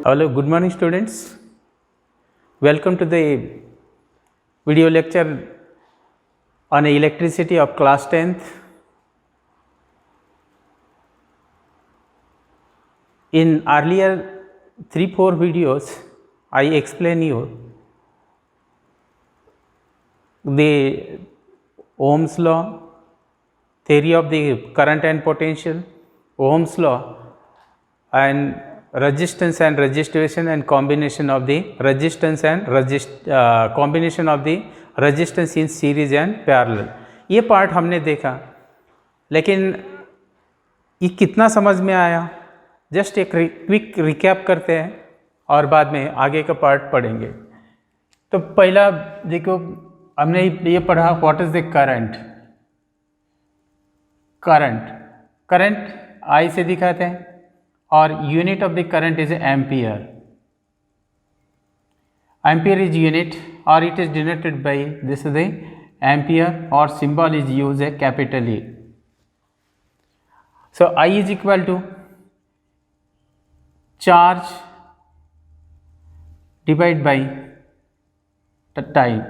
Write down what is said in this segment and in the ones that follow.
Hello, good morning students. Welcome to the video lecture on electricity of class 10th. In earlier 3-4 videos, I explain you the Ohm's law, theory of the current and potential, Ohm's law, and resistance and resistivation and combination of the resistance and combination of the resistance in series and parallel. ये part हमने देखा, लेकिन ये कितना समझ में आया, just एक क्विक रिकैप करते हैं और बाद में आगे का पार्ट पढ़ेंगे. तो पहला देखो, हमने ये पढ़ा what is the current I से दिखाते हैं और unit of the current is ampere. Ampere is unit और it is denoted by this is the ampere और symbol is use a capital E. So I is equal to charge divide by time.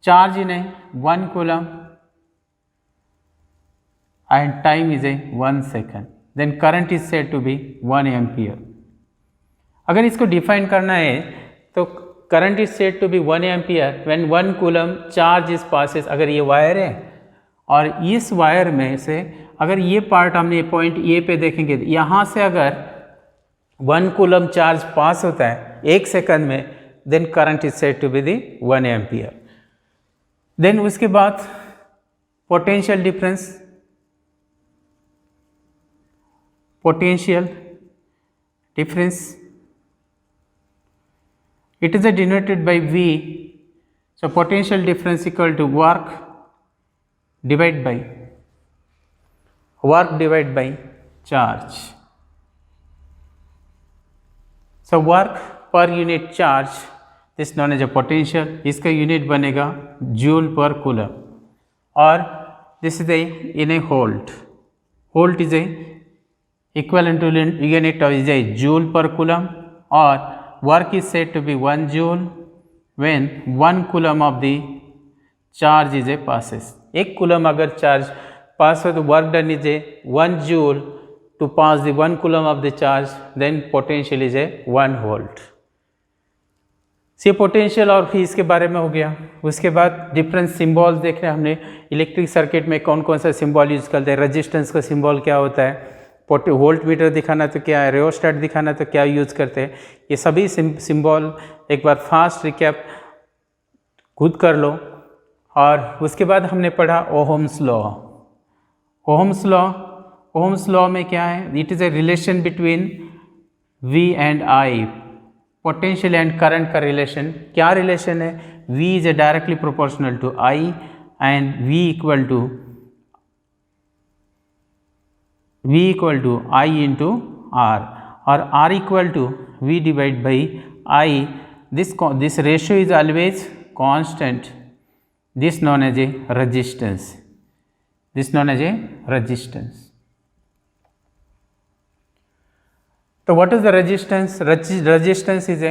Charge in a 1 coulomb and time is a 1 second. Then current is said to be 1 ampere. अगर इसको define करना है तो current is said to be 1 ampere when 1 coulomb charge is passes. अगर ये wire है और इस वायर में से अगर ये पार्ट हमने पॉइंट ए पे देखेंगे, यहाँ से अगर 1 coulomb चार्ज पास होता है 1 सेकंड में, then current is said to be the 1 ampere. Then उसके बाद potential difference it is denoted by V. So potential difference equal to work divide by charge. So work per unit charge this known as a potential, इसका unit बनेगा joule per coulomb. और this is in a volt is a equivalent to unit is a joule per coulomb और work is said to be 1 joule when 1 coulomb of the charge is a passes. 1 coulomb अगर charge pass हो तो work done is a 1 joule to pass the 1 coulomb of the charge, then potential is a 1 volt. से potential और फीस के बारे में हो गया. उसके बाद डिफरेंट सिम्बॉल्स देख रहे हैं हमने. इलेक्ट्रिक सर्किट में कौन कौन सा सिम्बॉल यूज़ करते हैं, रेजिस्टेंस का सिम्बॉल क्या होता है, वोल्ट मीटर दिखाना तो क्या है, रियोस्टेट दिखाना तो क्या यूज़ करते हैं. ये सभी सिम्बॉल एक बार फास्ट रिकैप खुद कर लो. और उसके बाद हमने पढ़ा ओहम्स लॉ में क्या है, it is a relation between V and I. Potential and current का रिलेशन क्या रिलेशन है, V is a directly proportional to I and V equal to I into R और R equal to V divide by I. This ratio is always constant. This known as a resistance. So what is the resistance? Resistance is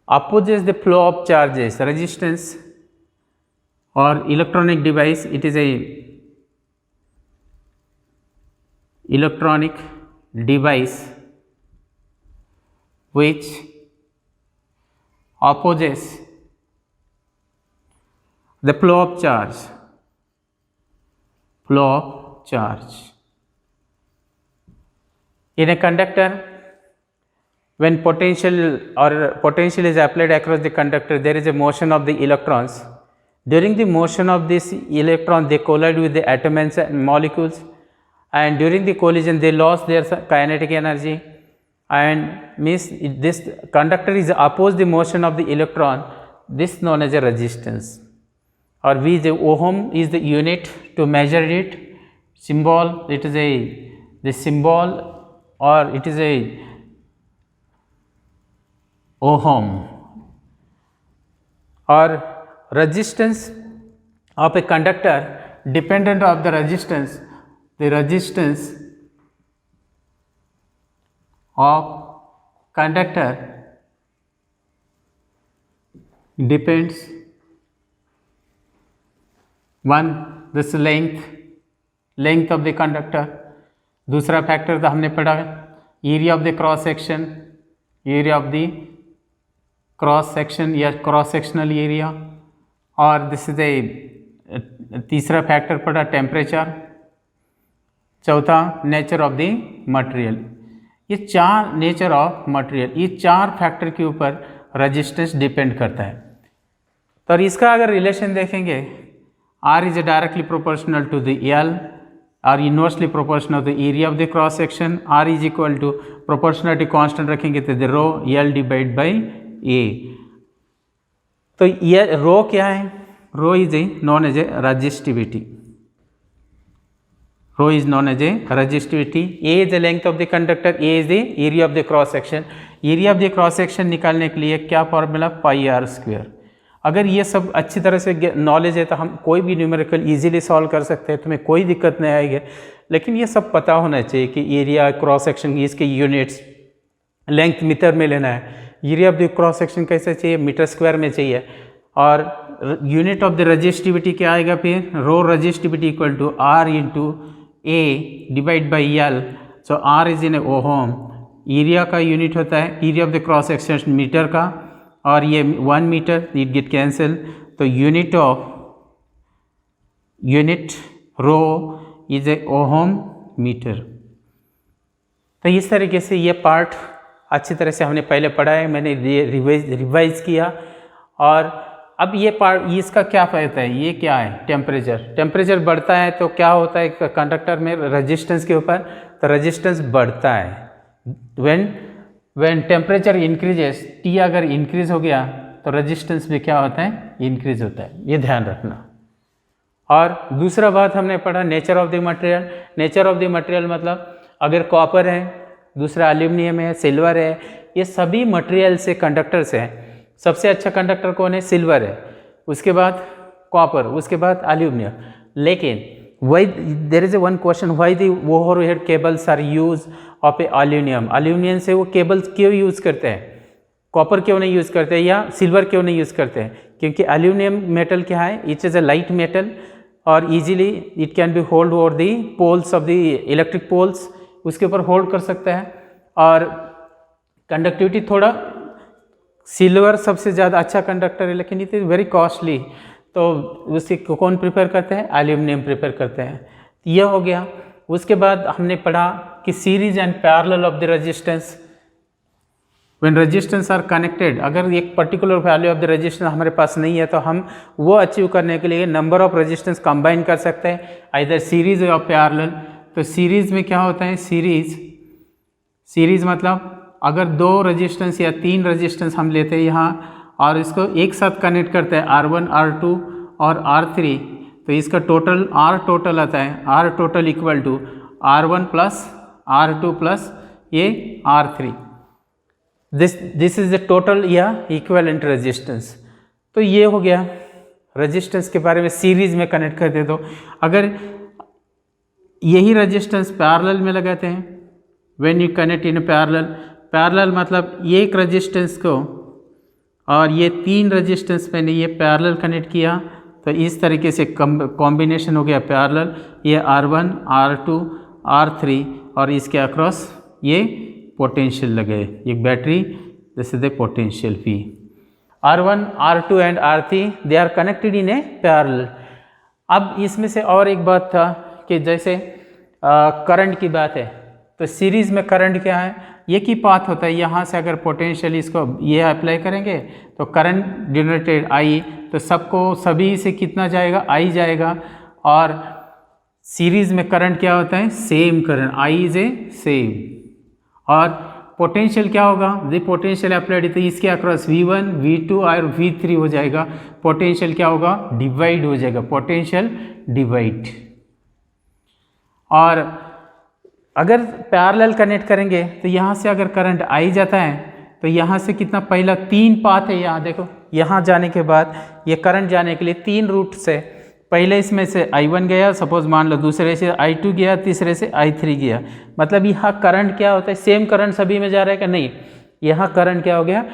opposes the flow of charges. Resistance or electronic device, it is a electronic device which opposes the flow of charge. In a conductor, when potential is applied across the conductor, there is a motion of the electrons. During the motion of this electron, they collide with the atoms and molecules, and during the collision, they lost their kinetic energy. And means this conductor is opposed the motion of the electron. This known as a resistance. Or V is ohm is the unit to measure it. Symbol, it is the symbol. Or it is a ohm. Or resistance of a conductor dependent of the resistance of conductor depends one this length of the conductor, दूसरा factor तो हमने पढ़ा area of the cross section, area of the cross section या cross sectional area, और this is the तीसरा factor पढ़ा temperature, चौथा nature of the material. ये चार नेचर ऑफ मटेरियल, ये चार फैक्टर के ऊपर रेजिस्टेंस डिपेंड करता है। तो इसका अगर रिलेशन देखेंगे, R is directly proportional to the L और inversely proportional to the area of the cross section. R is equal to proportionality constant रखेंगे तो the rho L divide by A। तो ये रो क्या है? Rho is known as a resistivity, rho is known as a resistivity. A is the length of the conductor, A is the area of the cross section. Area of the cross section निकालने के लिए क्या formula? Pi are square. अगर ये सब अच्छी तरह से नॉलेज है तो हम कोई भी न्यूमेरिकल इजीली सॉल्व कर सकते हैं, तुम्हें कोई दिक्कत नहीं आएगी। लेकिन ये सब पता होना चाहिए कि एरिया क्रॉस सेक्शन इसके यूनिट्स, लेंथ मीटर में लेना है, area of the cross section कैसे चाहिए? मीटर स्क्वायर में चाहिए। और यूनिट ऑफ द रजिस्टिविटी क्या आएगा फिर? Rho resistivity equal to R into A divide by L। So R is in ohm. Area का यूनिट होता है area of the cross section metre का, और ये 1 मीटर, इट गेट कैंसिल। तो unit rho is a ohm metre. तो इस तरीके से ये पार्ट अच्छी तरह से हमने पहले पढ़ा है, मैंने रिवाइज किया। और अब ये पार्ट, इसका क्या फ़ायदा है? ये क्या है? टेम्परेचर बढ़ता है तो क्या होता है कंडक्टर में रेजिस्टेंस के ऊपर? तो रेजिस्टेंस बढ़ता है। व्हेन टेम्परेचर इंक्रीजेस, T अगर इंक्रीज हो गया तो रेजिस्टेंस भी क्या होता है? इंक्रीज होता है। ये ध्यान रखना। और दूसरा बात हमने पढ़ा nature of the material. Nature of the material मतलब अगर कॉपर है, दूसरा एल्यूमिनियम है, सिल्वर है, ये सभी मटेरियल से कंडक्टर से है। सबसे अच्छा कंडक्टर कौन है? सिल्वर है, उसके बाद कॉपर, उसके बाद एल्यूमिनियम। लेकिन why there is a one question, why the overhead cables are use of a aluminium? Aluminium से वो केबल्स क्यों यूज़ करते हैं? कॉपर क्यों नहीं यूज़ करते या सिल्वर क्यों नहीं यूज़ करते हैं? क्योंकि एल्यूमिनियम मेटल क्या है? It is a light metal और easily it can be hold over the poles of the electric poles, उसके ऊपर होल्ड कर सकता है। और कंडक्टिविटी थोड़ा, सिल्वर सबसे ज़्यादा अच्छा कंडक्टर है, लेकिन इट इज़ वेरी कॉस्टली। तो उसे कौन प्रिपेयर करते हैं? एल्यूमिनियम प्रिपेयर करते हैं। यह हो गया। उसके बाद हमने पढ़ा कि series and parallel of the resistance. When resistance R connected, अगर एक particular value of the resistance हमारे पास नहीं है तो हम वो अचीव करने के लिए नंबर ऑफ रेजिस्टेंस कंबाइन कर सकते हैं, आइदर सीरीज और पैरेलल। तो सीरीज में क्या होता है? सीरीज मतलब अगर 2 रेजिस्टेंस या 3 रेजिस्टेंस हम लेते हैं यहाँ और इसको एक साथ कनेक्ट करते हैं, R1, R2 और R3, तो इसका टोटल R टोटल आता है। R total equal to R1 plus R2 plus ये R3। This is the total या इक्विवेलेंट रेजिस्टेंस। तो ये हो गया रेजिस्टेंस के बारे में। सीरीज में कनेक्ट करते तो अगर यही रेजिस्टेंस पैरेलल में लगाते हैं, when you connect in parallel मतलब ये एक रेजिस्टेंस को और ये 3 रेजिस्टेंस मैंने ये पैरेलल कनेक्ट किया, तो इस तरीके से कॉम्बिनेशन हो गया पैरेलल। ये R1, R2, R3 और इसके अक्रॉस ये पोटेंशियल लगे, एक battery, this is the potential P। R1, R2 and R3 they are connected in a parallel. अब इसमें से और एक बात था कि जैसे करंट की बात है, तो सीरीज में करंट क्या है? एक ही पाथ होता है। यहाँ से अगर पोटेंशियल इसको ये अप्लाई करेंगे तो करंट जनरेटेड I, तो सभी से कितना जाएगा? I जाएगा। और सीरीज में करंट क्या होता है? Same current, I is a same. और पोटेंशियल क्या होगा? द पोटेंशियल अप्लाइड, तो इसके अक्रॉस V1, V2 और V3 हो जाएगा। पोटेंशियल क्या होगा? डिवाइड हो जाएगा, पोटेंशियल डिवाइड। और अगर पैरेलल कनेक्ट करेंगे तो यहाँ से अगर करंट I जाता है तो यहाँ से कितना, पहला 3 पाथ है। यहाँ देखो, यहाँ जाने के बाद ये करंट जाने के लिए 3 रूट से पहले इसमें से I1 गया, सपोज मान लो, दूसरे से I2 गया, तीसरे से I3 गया, मतलब यहाँ करंट क्या होता है, सेम करंट सभी में जा रहा है क्या, नहीं, यहाँ करंट क्या हो गया,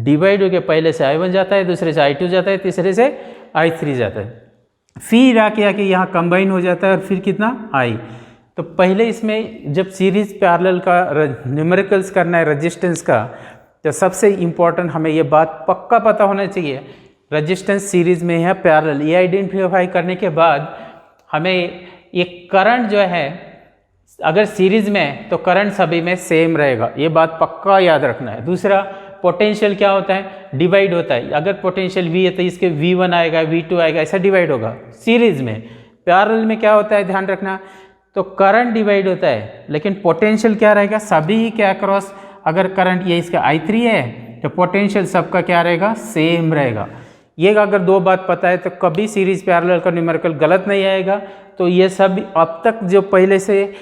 डिवाइड हो गया, पहले से I1 जाता है, दूसरे से I2 जाता है, तीसरे से I3 जाता है, फिर आके यहाँ कंबाइन हो जाता है और फिर कितना I। तो पहले इसमें जब सीरीज पैरेलल का न्यूमेरिकल्स करना है रजिस्टेंस का, तो सबसे इम्पोर्टेंट हमें ये बात पक्का पता होना चाहिए, रजिस्टेंस सीरीज में है पैरेलल, ये आइडेंटिफाई करने के बाद हमें एक करंट जो है अगर सीरीज में तो करंट सभी में सेम रहेगा, ये बात पक्का याद रखना है। दूसरा, पोटेंशियल क्या होता है, डिवाइड होता है, अगर पोटेंशियल V है तो इसके V1 आएगा, V2 आएगा, ऐसा डिवाइड होगा। सीरीज में, पैरेलल में क्या होता है, ध्यान रखना, तो करंट डिवाइड होता है लेकिन पोटेंशियल क्या रहेगा, सभी के अक्रॉस, अगर करंट ये इसका I3 है तो पोटेंशियल सबका क्या रहेगा, सेम रहेगा। ये अगर दो बात पता है तो कभी सीरीज पैरेलल का न्यूमेरिकल गलत नहीं आएगा। तो ये सब अब तक जो पहले से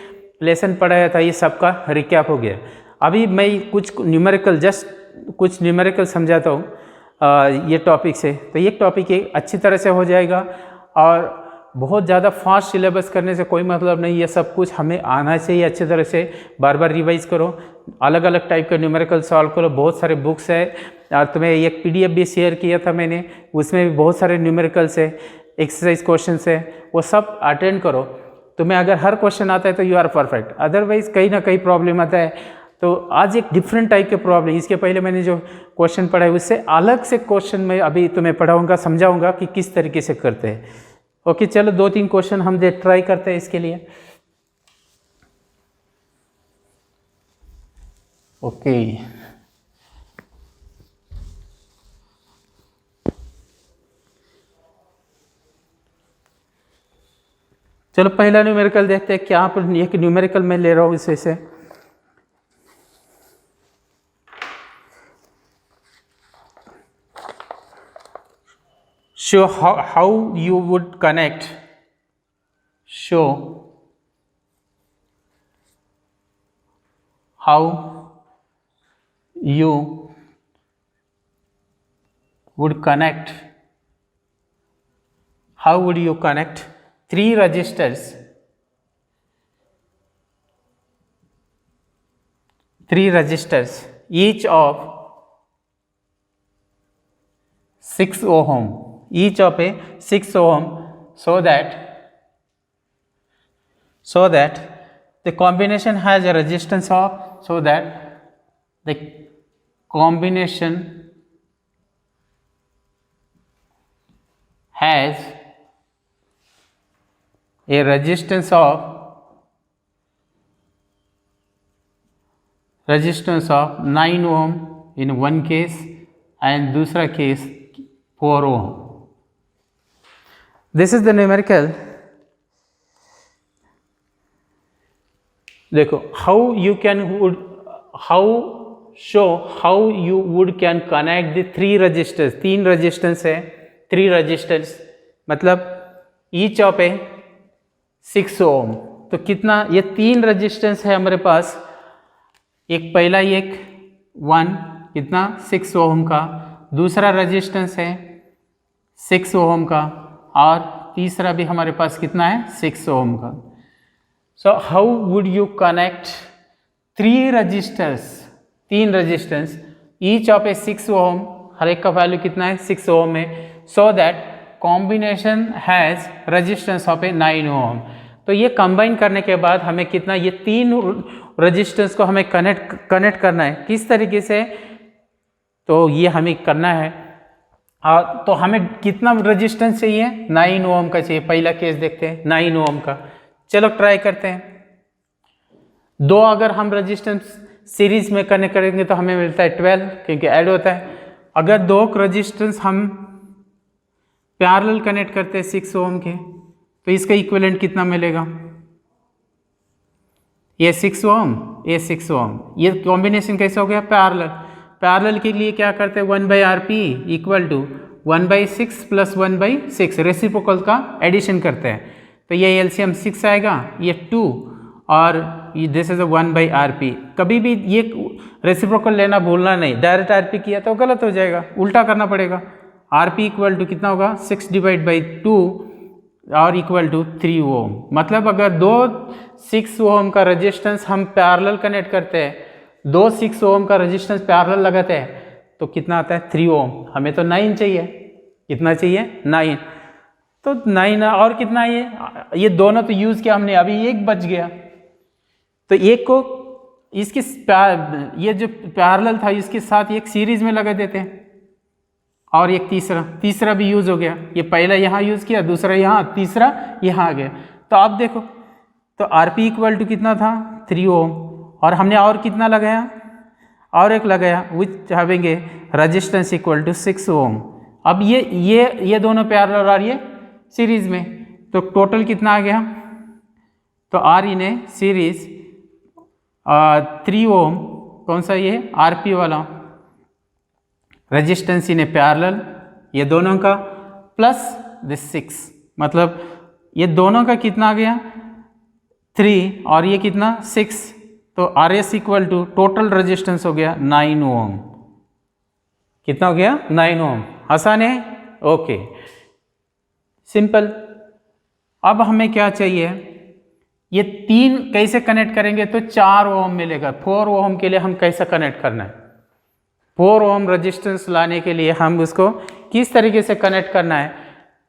लेसन पढ़ाया था ये सबका रिकैप हो गया। अभी मैं कुछ न्यूमेरिकल, जस्ट कुछ न्यूमेरिकल समझाता हूँ ये टॉपिक से, तो ये टॉपिक अच्छी तरह से हो जाएगा। और बहुत ज़्यादा फास्ट सिलेबस करने से कोई मतलब नहीं, ये सब कुछ हमें आना चाहिए अच्छी तरह से। बार बार रिवाइज करो, अलग अलग टाइप के न्यूमेरिकल सॉल्व करो, बहुत सारे बुक्स है, और तुम्हें एक PDF भी शेयर किया था मैंने, उसमें भी बहुत सारे न्यूमेरिकल्स है, एक्सरसाइज क्वेश्चन है, वो सब अटेंड करो। तुम्हें अगर हर क्वेश्चन आता है तो यू आर परफेक्ट, अदरवाइज कहीं ना कहीं प्रॉब्लम आता है। तो आज एक डिफरेंट टाइप के प्रॉब्लम, इसके पहले मैंने जो क्वेश्चन पढ़ा है उससे अलग से क्वेश्चन मैं अभी तुम्हें पढ़ाऊँगा, समझाऊँगा कि किस तरीके से करते हैं। ओके, चलो 2-3 क्वेश्चन हम ट्राई करते हैं इसके लिए। ओके, चलो पहला न्यूमेरिकल देखते हैं। क्या पर एक न्यूमेरिकल मैं ले रहा हूँ इसे से, show how you would connect, show how you would connect, how would you connect 3 resistors, 3 resistors each of 6 ohm, each of a 6 ohm, so that the combination has a resistance of, so that the combination has a resistance of 9 ohm in one case and दूसरा case 4 ohm. This is the numerical. देखो, how you would can connect the 3 resistors, 3 resistance है, 3 resistors मतलब each of a 6 ohm। तो कितना, ये 3 resistance है हमारे पास, एक पहला एक 1 कितना 6 ओम का, दूसरा रेजिस्टेंस है 6 ओम का, और तीसरा भी हमारे पास कितना है 6 ओम का। So how would you connect 3 resistance, 3 resistance each of a 6 ohm, हर एक का वैल्यू कितना है 6 ओम है, so that combination has resistance of a 9 ohm. तो ये कंबाइन करने के बाद हमें कितना, ये 3 रेजिस्टेंस को हमें कनेक्ट करना है, किस तरीके से, तो ये हमें करना है। तो हमें कितना रेजिस्टेंस चाहिए, 9 ओम का चाहिए। पहला केस देखते हैं 9 ओम का, चलो ट्राई करते हैं। 2 अगर हम रेजिस्टेंस सीरीज में कनेक्ट करेंगे तो हमें मिलता है 12, क्योंकि ऐड होता है। अगर 2 रेजिस्टेंस हम पैरेलल कनेक्ट करते हैं 6 ओम के, तो इसका इक्विवेलेंट कितना मिलेगा, ये 6 ओम, ये 6 ओम, ये कॉम्बिनेशन कैसे हो गया, पैरेलल। पैरेलल के लिए क्या करते हैं, 1/RP equal to 1/6 plus 1/6, reciprocal का एडिशन करते हैं। तो ये एलसीएम 6 आएगा, ये 2, और दिस इज 1/RP। कभी भी ये रेसिप्रोकल लेना भूलना नहीं, डायरेक्ट आरपी किया तो गलत हो जाएगा, उल्टा करना पड़ेगा। आरपी इक्वल टू कितना होगा, 6/2 और इक्वल टू 3 ओम। मतलब अगर दो 6 ओम का रेजिस्टेंस हम पैरेलल कनेक्ट करते हैं, दो 6 ओम का रेजिस्टेंस पैरेलल लगाते हैं तो कितना आता है 3 ओम। हमें तो 9 चाहिए, कितना चाहिए 9, तो 9 और कितना ये दोनों तो यूज़ किया हमने, अभी एक बच गया, तो एक को इसके ये जो पैरेलल था इसके साथ एक सीरीज में लगा देते हैं, और एक तीसरा भी यूज़ हो गया। ये पहला यहाँ यूज़ किया, दूसरा यहाँ, तीसरा यहाँ आ गया। तो अब देखो, तो आरपी इक्वल टू कितना था 3 ओम, और हमने और कितना लगाया, और एक लगाया which having a resistance equal to 6 ohm. अब ये दोनों पैरेलल और ये सीरीज में, तो टोटल कितना आ गया, तो आर इन ए सीरीज 3 ओम, कौन सा ये आरपी वाला, रेजिस्टेंस इन ए पैरेलल ये दोनों का, प्लस दिस 6, मतलब ये दोनों का कितना आ गया 3 और ये कितना 6, तो R S equal to total resistance हो गया 9 ओम। कितना हो गया 9 ओम। आसान है, ओके सिंपल। अब हमें क्या चाहिए, ये 3 कैसे कनेक्ट करेंगे, तो 4 ओम मिलेगा। 4 ओम के लिए हम कैसे कनेक्ट करना है, 4 ओम रेजिस्टेंस लाने के लिए हम उसको किस तरीके से कनेक्ट करना है,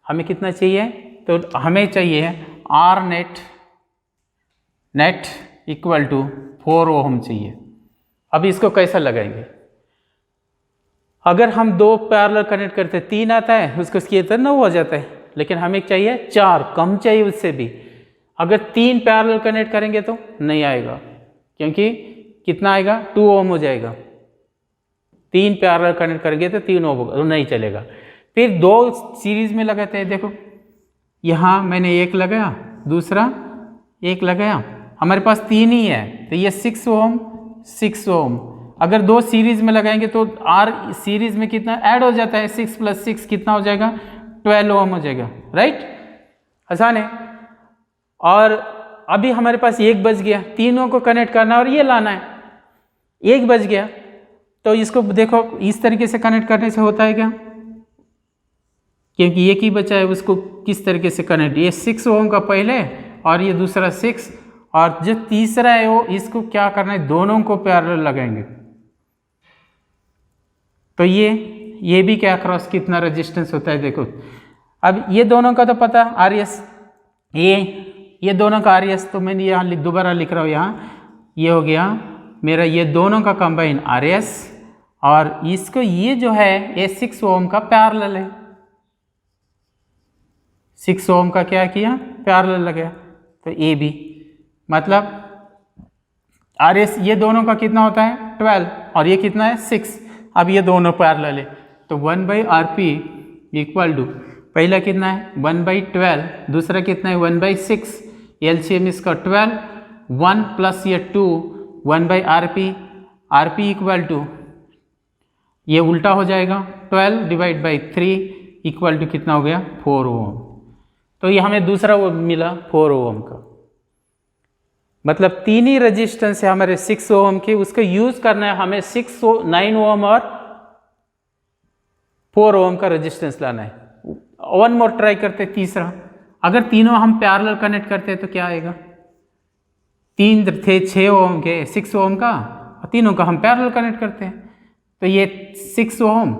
हमें कितना चाहिए, तो हमें चाहिए आर नेट इक्वल टू 4 ओम चाहिए। अब इसको कैसा लगाएंगे, अगर हम 2 पैरेलल कनेक्ट करते 3 आता है, उसको किए तो 9 हो जाता है, लेकिन हमें चाहिए 4, कम चाहिए उससे भी। अगर 3 पैरेलल कनेक्ट करेंगे तो नहीं आएगा, क्योंकि कितना आएगा 2 ओम हो जाएगा। 3 पैरेलल कनेक्ट करेंगे तो 3 ओम होगा, तो नहीं चलेगा। फिर 2 सीरीज में लगाते हैं, देखो यहाँ मैंने एक लगाया, दूसरा एक लगाया, हमारे पास 3 ही है, तो ये 6 ओम 6 ओम। अगर 2 सीरीज में लगाएंगे तो आर सीरीज में कितना ऐड हो जाता है, 6 + 6 कितना हो जाएगा 12 ओम हो जाएगा, राइट, आसान है। और अभी हमारे पास एक बच गया, तीनों को कनेक्ट करना और ये लाना है, एक बच गया, तो इसको देखो इस तरीके से कनेक्ट करने से होता है क्या, क्योंकि एक ही बचा है, उसको किस तरीके से कनेक्ट, ये 6 ओम का पहले और ये दूसरा 6, और जो तीसरा है वो इसको क्या करना है, दोनों को पैरेलल लगाएंगे। तो ये भी क्या क्रॉस कितना रेजिस्टेंस होता है, देखो अब ये दोनों का तो पता आर एस, ये दोनों का आर एस, तो मैंने यहाँ दोबारा लिख रहा हूँ, यहाँ ये हो गया मेरा ये दोनों का कंबाइन आर एस, और इसको ये जो है ये 6 ओम का पैरेलल है, 6 ओम का क्या किया पैरेलल लगाया, तो ए बी, मतलब आर एस ये दोनों का कितना होता है 12 और ये कितना है 6। अब ये दोनों पैरेलल है, तो 1/RP इक्वल टू पहला कितना है 1/12, दूसरा कितना है 1/6, एलसीएम इसका 12, 1 प्लस ये 2 1/RP, RP इक्वल टू ये उल्टा हो जाएगा 12 डिवाइड बाई 3 इक्वल टू कितना हो गया 4 ओम। तो ये हमें दूसरा वो मिला 4 ओम का, मतलब 3 ही रेजिस्टेंस है हमारे 6 ओम के, उसका यूज करना है हमें 9 ओम और 4 ओम का रेजिस्टेंस लाना है। वन मोर ट्राई करते तीसरा, अगर तीनों हम पैरेलल कनेक्ट करते हैं तो क्या आएगा, 3 थे 6 ओम के 6 ओम का, और तीनों का हम पैरेलल कनेक्ट करते हैं, तो ये 6 ओम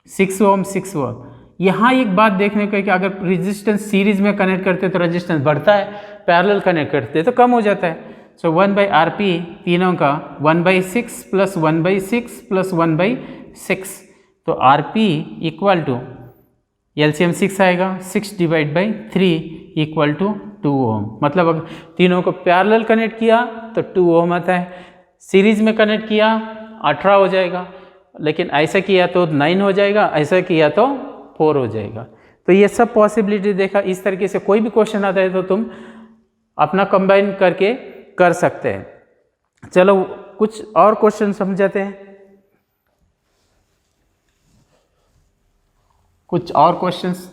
6 ओम 6 ओम। यहाँ एक बात देखने को है कि अगर रेजिस्टेंस सीरीज में कनेक्ट करते हैं तो रेजिस्टेंस बढ़ता है, पैरेलल कनेक्ट करते हैं तो कम हो जाता है। सो 1/RP तीनों का 1/6 प्लस 1/6 प्लस 1/6, तो RP इक्वल टू एलसीएम 6 आएगा, 6 डिवाइड बाई 3 इक्वल टू 2 ओम। मतलब अगर तीनों को पैरेलल कनेक्ट किया तो 2 ओम आता है, सीरीज में कनेक्ट किया 18 हो जाएगा, लेकिन ऐसा किया तो 9 हो जाएगा, ऐसा किया तो 4 हो जाएगा। तो ये सब पॉसिबिलिटी देखा, इस तरीके से कोई भी क्वेश्चन आता है तो तुम अपना कंबाइन करके कर सकते हैं। चलो कुछ और क्वेश्चन समझाते हैं, कुछ और क्वेश्चंस।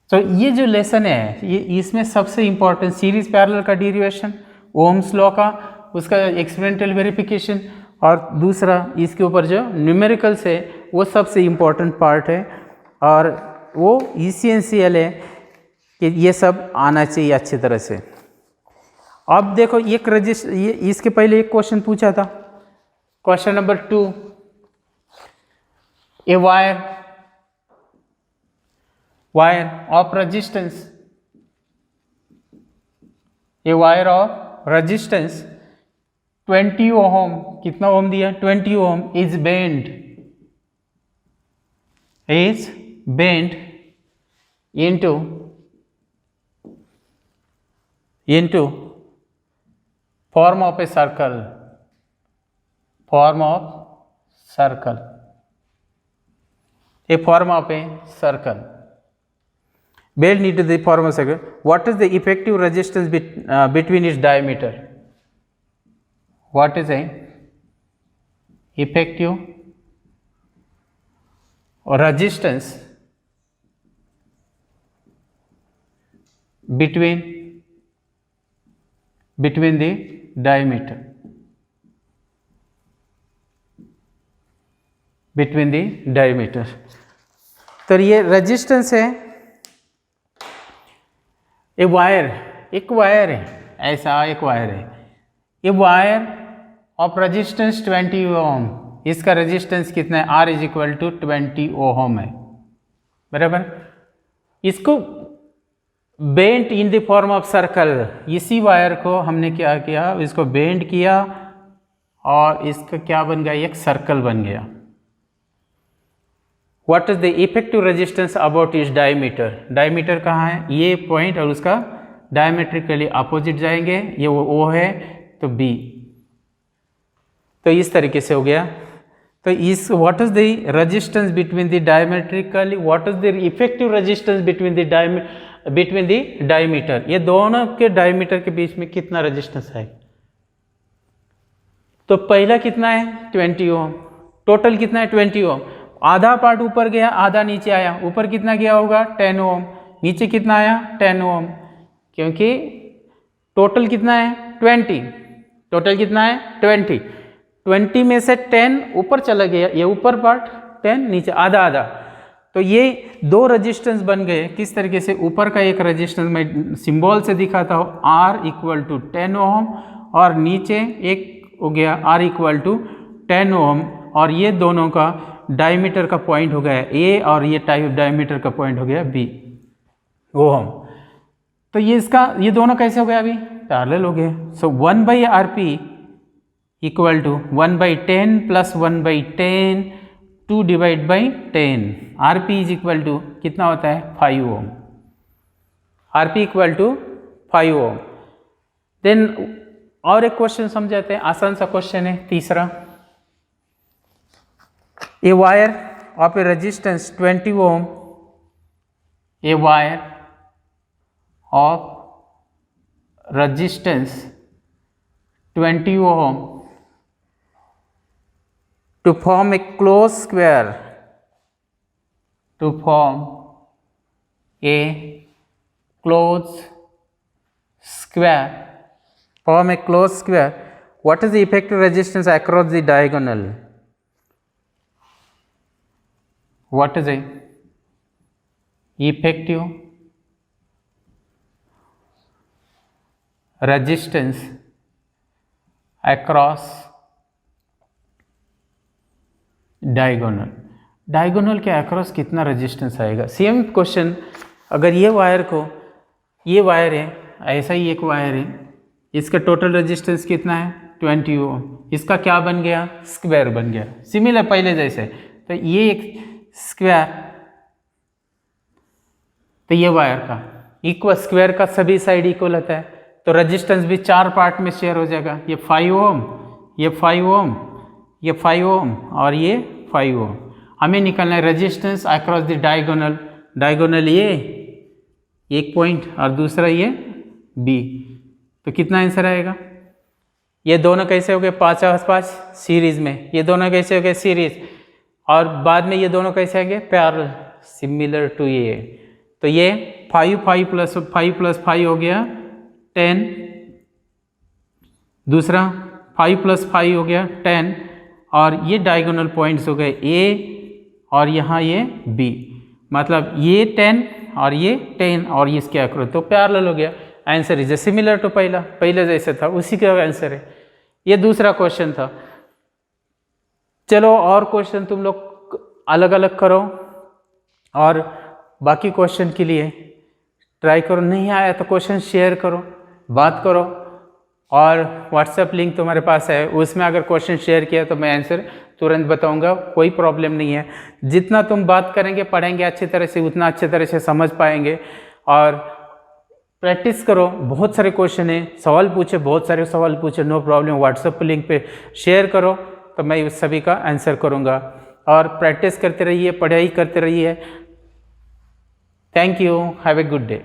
तो ये जो लेसन है ये इसमें सबसे इंपॉर्टेंट सीरीज पैरेलल का डेरिवेशन, ओम्स लॉ का उसका एक्सपेरिमेंटल वेरिफिकेशन, और दूसरा इसके ऊपर जो न्यूमेरिकल्स है वो सबसे इम्पोर्टेंट पार्ट है। और वो ECNCL है कि ये सब आना चाहिए अच्छी तरह से। अब देखो एक रजिस्टर, ये इसके पहले एक क्वेश्चन पूछा था, question number 2, a wire of resistance, a wire of resistance 20 ohm, कितना ओम दिया, 20 ohm, is bend into form of a circle, a form of a circle, bent into the form of a circle. What is the effective resistance between its diameter? What is a effective resistance between the diameter, तो ये resistance है, एक wire है, ऐसा एक wire है, ये wire of resistance 20 ओम, इसका रेजिस्टेंस कितना है, R इज इक्वल टू 20 ओम है, बराबर। इसको bent in the form of circle, इसी वायर को हमने क्या किया, इसको बेंड किया और इसका क्या बन गया, एक सर्कल बन गया। What is the effective resistance about इस डायमीटर, डायमीटर कहाँ है, ये पॉइंट और उसका डायमेट्रिकली अपोजिट जाएंगे, ये वो है तो B, तो इस तरीके से हो गया। तो इस what is the resistance between the diametrically, what is the effective resistance between the diameter, ये दोनों के डायमीटर के बीच में कितना रेजिस्टेंस है। तो पहला कितना है 20 ओम, टोटल कितना है 20 ओम, आधा पार्ट ऊपर गया आधा नीचे आया, ऊपर कितना गया होगा 10 ओम, नीचे कितना आया 10 ओम, क्योंकि टोटल कितना है 20, टोटल कितना है 20 में से 10 ऊपर चला गया, ये ऊपर पार्ट 10 नीचे आधा आधा, तो ये दो रेजिस्टेंस बन गए। किस तरीके से, ऊपर का एक रेजिस्टेंस मैं सिंबल से दिखाता हूँ, R इक्वल टू 10 ओम, और नीचे एक हो गया R इक्वल टू 10 ओम, और ये दोनों का डायमीटर का पॉइंट हो गया A, और ये डायमीटर का पॉइंट हो गया B ओम। तो ये इसका, ये दोनों कैसे हो गया, अभी पैरेलल हो गए। So 1/RP equal to 1/10 plus 1/10 2 divide by 10, RP is equal to कितना होता है 5 ohm, RP equal to 5 ohm. Then और एक क्वेश्चन समझाते हैं, आसान सा क्वेश्चन है तीसरा, a wire of a resistance 20 ohm, a wire of resistance 20 ohm to form a closed square, form a closed square, what is the effective resistance across the diagonal, what is the effective resistance across diagonal के across कितना resistance आएगा। Same question, अगर ये wire को, ये wire है, ऐसा ही एक वायर है, इसका टोटल रेजिस्टेंस कितना है 20 ओम, इसका क्या बन गया, स्क्वायर बन गया, सिमिलर पहले जैसे। तो ये एक स्क्वायर, तो ये वायर का इक्वल, स्क्वायर का सभी साइड इक्वल होता है, तो रेजिस्टेंस भी 4 पार्ट में शेयर हो जाएगा, ये 5 ओम, ये 5 ओम, ये 5 ओम और ये 5 ओम। हमें निकालना है रेजिस्टेंस अक्रॉस द डायगोनल ये एक पॉइंट और दूसरा ये B, तो कितना आंसर आएगा। ये दोनों कैसे हो गए 5/5 सीरीज में, ये दोनों कैसे हो गए सीरीज, और बाद में ये दोनों कैसे आएंगे पैरेलल, सिमिलर टू ये। तो ये 5 प्लस 5 हो गया 10, दूसरा 5 प्लस 5 हो गया 10, और ये डायगोनल पॉइंट्स हो गए A और यहाँ ये B। मतलब ये 10 और ये 10 और ये क्या करो तो पैरेलल हो गया। आंसर इज सिमिलर टू पहले जैसे था उसी का आंसर है। ये दूसरा क्वेश्चन था। चलो और क्वेश्चन तुम लोग अलग अलग करो और बाकी क्वेश्चन के लिए ट्राई करो। नहीं आया तो क्वेश्चन शेयर करो, बात करो, और व्हाट्सएप लिंक तुम्हारे पास है, उसमें अगर क्वेश्चन शेयर किया तो मैं आंसर तुरंत बताऊंगा, कोई प्रॉब्लम नहीं है। जितना तुम बात करेंगे पढ़ेंगे अच्छी तरह से उतना अच्छी तरह से समझ पाएंगे। और प्रैक्टिस करो, बहुत सारे क्वेश्चन है, सवाल पूछे, बहुत सारे सवाल पूछे, नो प्रॉब्लम। व्हाट्सएप लिंक पे शेयर करो तो मैं उस सभी का आंसर करूँगा। और प्रैक्टिस करते रहिए, पढ़ाई करते रहिए। Thank you, have a good day.